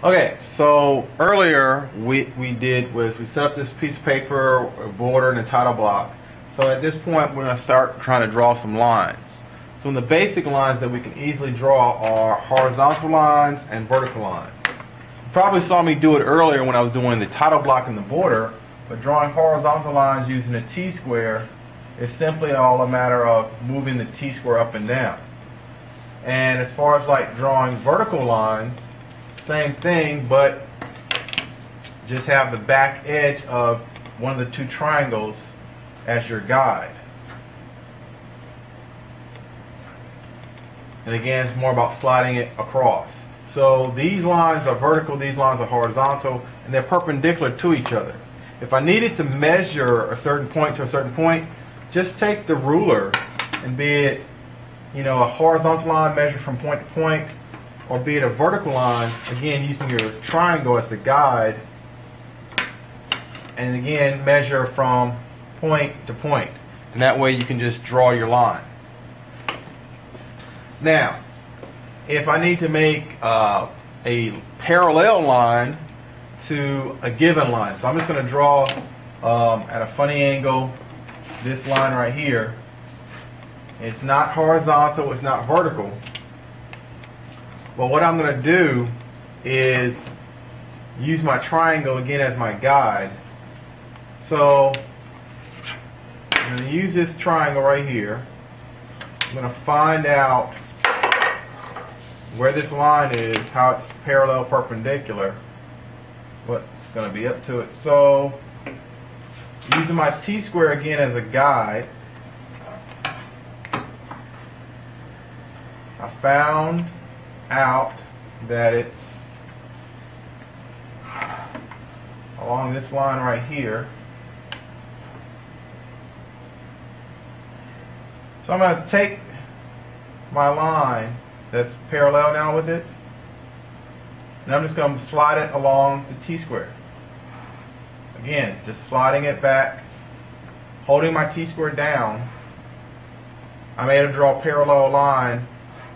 Okay, so earlier we did was we set up this piece of paper, a border, and a title block. So at this point we're going to start trying to draw some lines. So the basic lines that we can easily draw are horizontal lines and vertical lines. You probably saw me do it earlier when I was doing the title block and the border, but drawing horizontal lines using a T-square is simply all a matter of moving the T-square up and down. And as far as like drawing vertical lines, same thing, but just have the back edge of one of the two triangles as your guide. And again, it's more about sliding it across. So these lines are vertical, these lines are horizontal, and they're perpendicular to each other. If I needed to measure a certain point to a certain point, just take the ruler and be it, a horizontal line measure from point to point, or be it a vertical line, again using your triangle as the guide, and again measure from point to point. And that way you can just draw your line. Now, if I need to make a parallel line to a given line, so I'm just going to draw at a funny angle this line right here. It's not horizontal, it's not vertical. But what I'm going to do is use my triangle again as my guide. So I'm going to use this triangle right here. I'm going to find out where this line is, how it's parallel perpendicular, what's going to be up to it. So using my T-square again as a guide, I found out that it's along this line right here. So I'm going to take my line that's parallel now with it, and I'm just going to slide it along the T-square. Again, just sliding it back, holding my T-square down. I'm able to draw a parallel line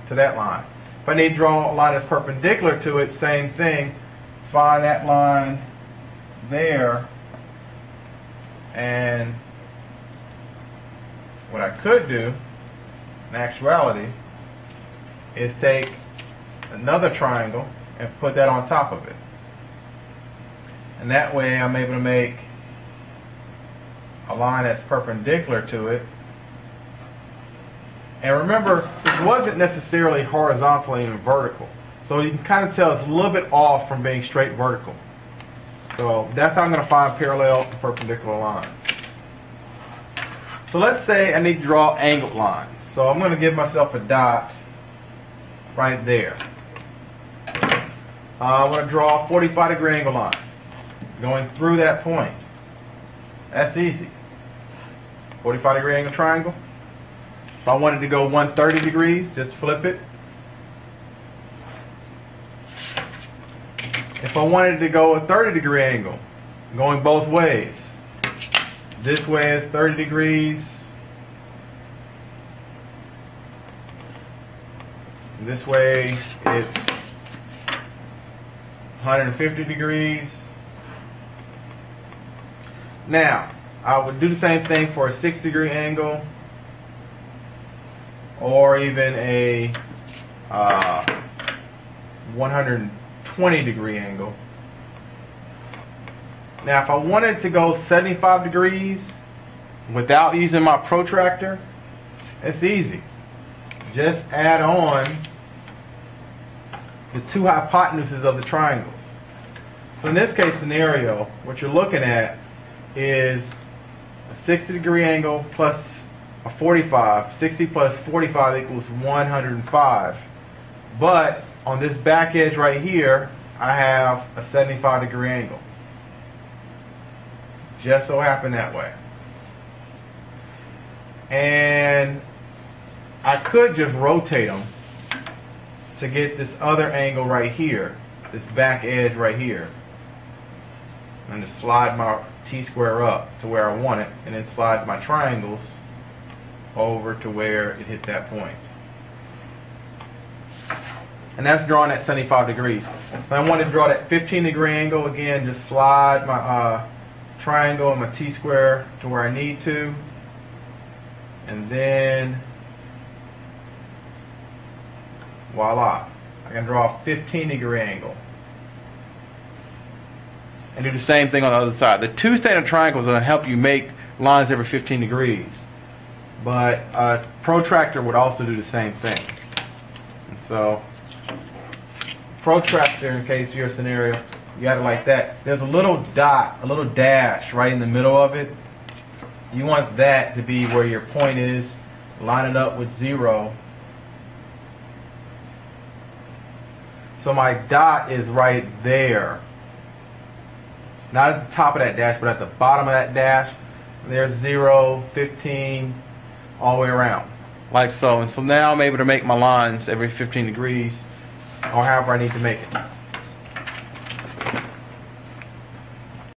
to that line. If I need to draw a line that's perpendicular to it, same thing. Find that line there, and what I could do in actuality is take another triangle and put that on top of it. And that way I'm able to make a line that's perpendicular to it. And remember, this wasn't necessarily horizontal and vertical. So you can kind of tell it's a little bit off from being straight vertical. So that's how I'm going to find parallel and perpendicular lines. So let's say I need to draw angled lines. So I'm going to give myself a dot right there. I'm going to draw a 45-degree angle line going through that point. That's easy. 45-degree angle triangle. If I wanted to go 130 degrees, just flip it. If I wanted to go a 30-degree angle, going both ways. This way is 30 degrees. This way it's 150 degrees. Now, I would do the same thing for a 60-degree angle, or even a 120-degree angle. Now, if I wanted to go 75 degrees without using my protractor, it's easy. Just add on the two hypotenuses of the triangles. So in this case scenario, what you're looking at is a 60-degree angle plus a 45. 60 plus 45 equals 105. But on this back edge right here, I have a 75-degree angle. Just so happened that way. And I could just rotate them to get this other angle right here, this back edge right here. And just slide my T-square up to where I want it, and then slide my triangles over to where it hit that point. And that's drawing at 75 degrees. If I want to draw that 15-degree angle, again, just slide my triangle and my T-square to where I need to. And then, voila. I can draw a 15-degree angle. And do the same thing on the other side. The two standard triangles are going to help you make lines every 15 degrees. But a protractor would also do the same thing. And so, protractor, in case of your scenario, you got it like that. There's a little dot, a little dash right in the middle of it. You want that to be where your point is. Line it up with 0. So my dot is right there. Not at the top of that dash, but at the bottom of that dash. There's 0, 15, all the way around. Like so. And so now I'm able to make my lines every 15 degrees, or however I need to make it.